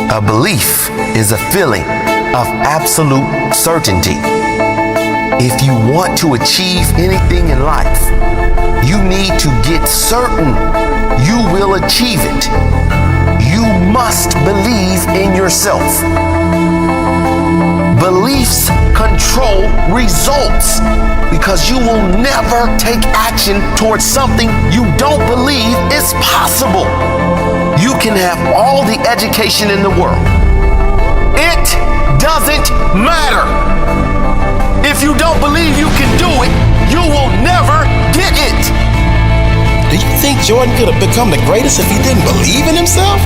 A belief is a feeling of absolute certainty. If you want to achieve anything in life, you need to get certain you will achieve it. You must believe in yourself. Beliefs control results because you will never take action towards something you don't believe is possible. You can have all the education in the world. It doesn't matter. If you don't believe you can do it, you will never get it. Do you think Jordan could have become the greatest if he didn't believe in himself?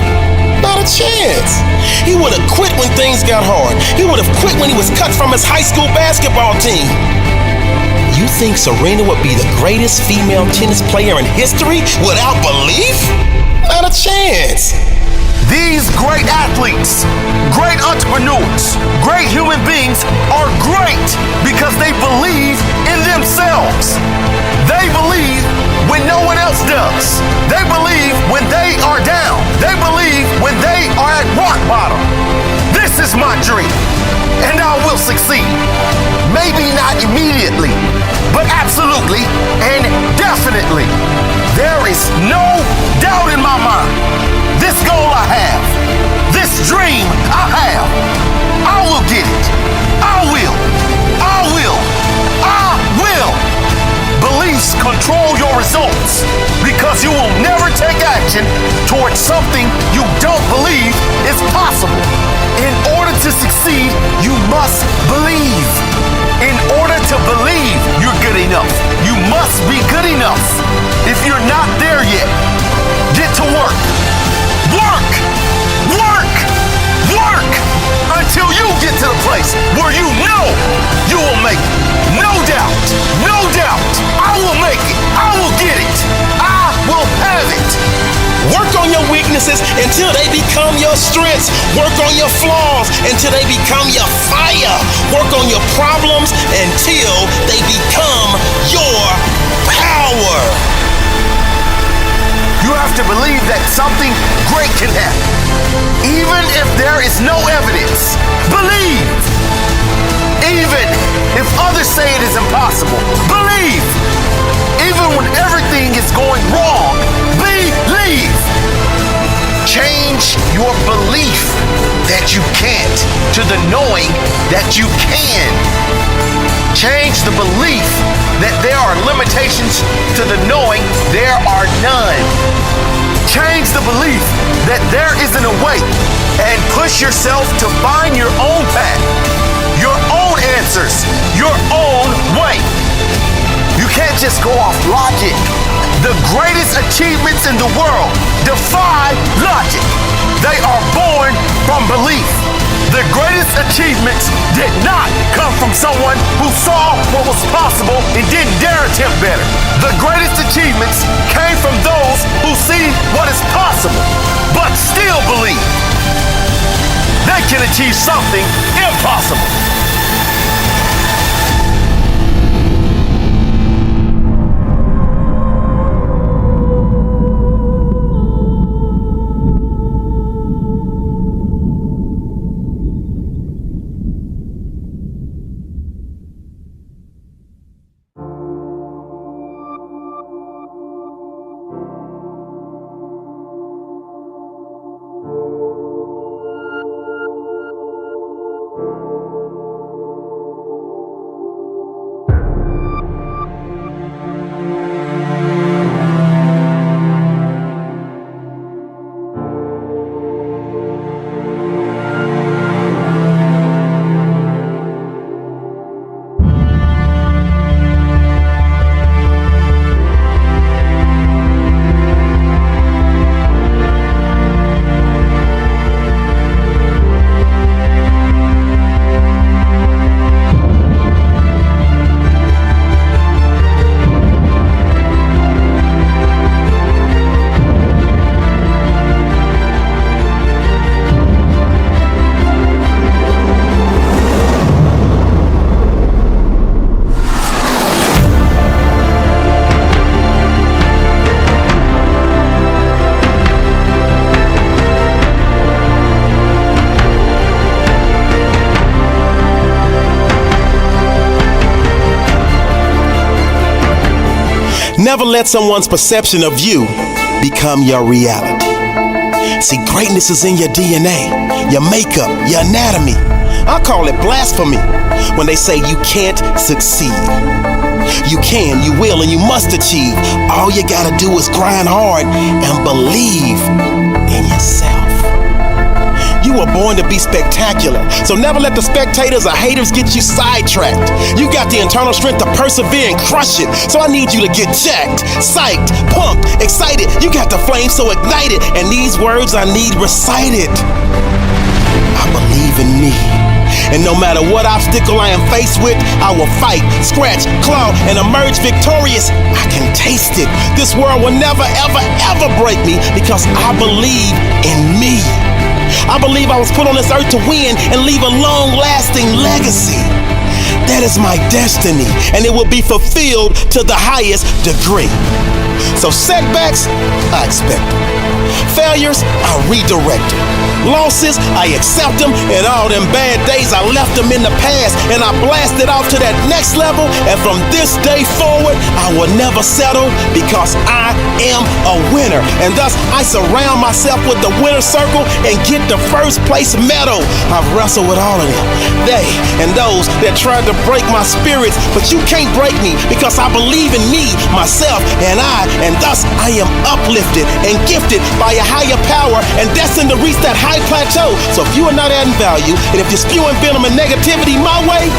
Not a chance. He would have quit when things got hard. He would have quit when he was cut from his high school basketball team. You think Serena would be the greatest female tennis player in history without belief? Not a chance. These great athletes, great entrepreneurs, great human beings are great because they believe in themselves. They believe when no one else does. They believe when they are down. They believe when they are at rock bottom. This is my dream, and I will succeed. Maybe not immediately, but absolutely and definitely. There is no doubt in my mind. This goal I have, this dream I have, I will get it. I will. I will. I will. Beliefs control your results because you will never take action towards something you don't believe is possible. In order to succeed, you must believe. In order to believe you're good enough, you must be good enough. If you're not there yet, get to work. Work! Work! Work! Until you get to the place where you know you will make it. No doubt. No doubt. I will make it. I will get it. I will have it. Work on your weaknesses until they become your strengths. Work on your flaws until they become your fire. Work on your problems until they become your power. You have to believe that something great can happen. Even if there is no evidence, believe. Even if others say it is impossible, believe. Even when everything is going wrong, believe. Change your belief that you can't to the knowing that you can. Change the belief that there are limitations to the knowing there are none. Change the belief that there isn't a way and push yourself to find your own path, your own answers, your own way. You can't just go off logic. The greatest achievements in the world defy logic. They are born from belief. The greatest achievements did not come from someone who saw what was possible and didn't dare attempt better. The greatest achievements came from those who see what is possible, but still believe they can achieve something impossible. never let someone's perception of you become your reality. See, greatness is in your DNA, your makeup, your anatomy. I call it blasphemy when they say you can't succeed. You can, you will, and you must achieve. All you gotta do is grind hard and believe in yourself. You were born to be spectacular, so never let the spectators or haters get you sidetracked. You got the internal strength to persevere and crush it, so I need you to get jacked, psyched, pumped, excited. You got the flame so ignited, and these words I need recited. I believe in me. And no matter what obstacle I am faced with, I will fight, scratch, claw, and emerge victorious. I can taste it. This world will never, ever, ever break me because I believe in me. I believe I was put on this earth to win and leave a long-lasting legacy. That is my destiny, and it will be fulfilled to the highest degree. So setbacks, I expect them. Failures, I redirect them. Losses, I accept them, and all them bad days, I left them in the past, and I blasted off to that next level, and from this day forward, I will never settle because I am a winner, and thus I surround myself with the winner circle and get the first place medal. I've wrestled with all of them, they and those that tried to break my spirits, but you can't break me because I believe in me, myself, and thus I am uplifted and gifted by a higher power and destined to reach that high plateau. So if you are not adding value, and if you're spewing venom and negativity my way,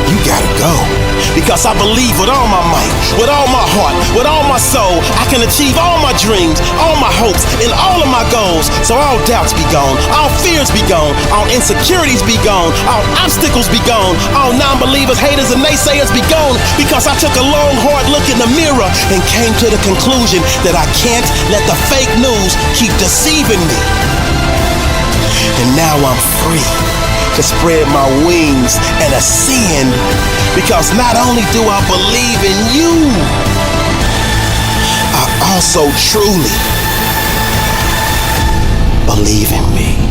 you gotta go. Because I believe with all my might, with all my heart, with all my soul, I can achieve all my dreams, all my hopes, and all of my goals. So all doubts be gone, all fears be gone, all insecurities be gone, all obstacles be gone, all non-believers, haters, and naysayers be gone. Because I took a long, hard look in the mirror and came to the conclusion that I can't let the fake news keep deceiving me. And now I'm free to spread my wings and ascend, because not only do I believe in you, I also truly believe in me.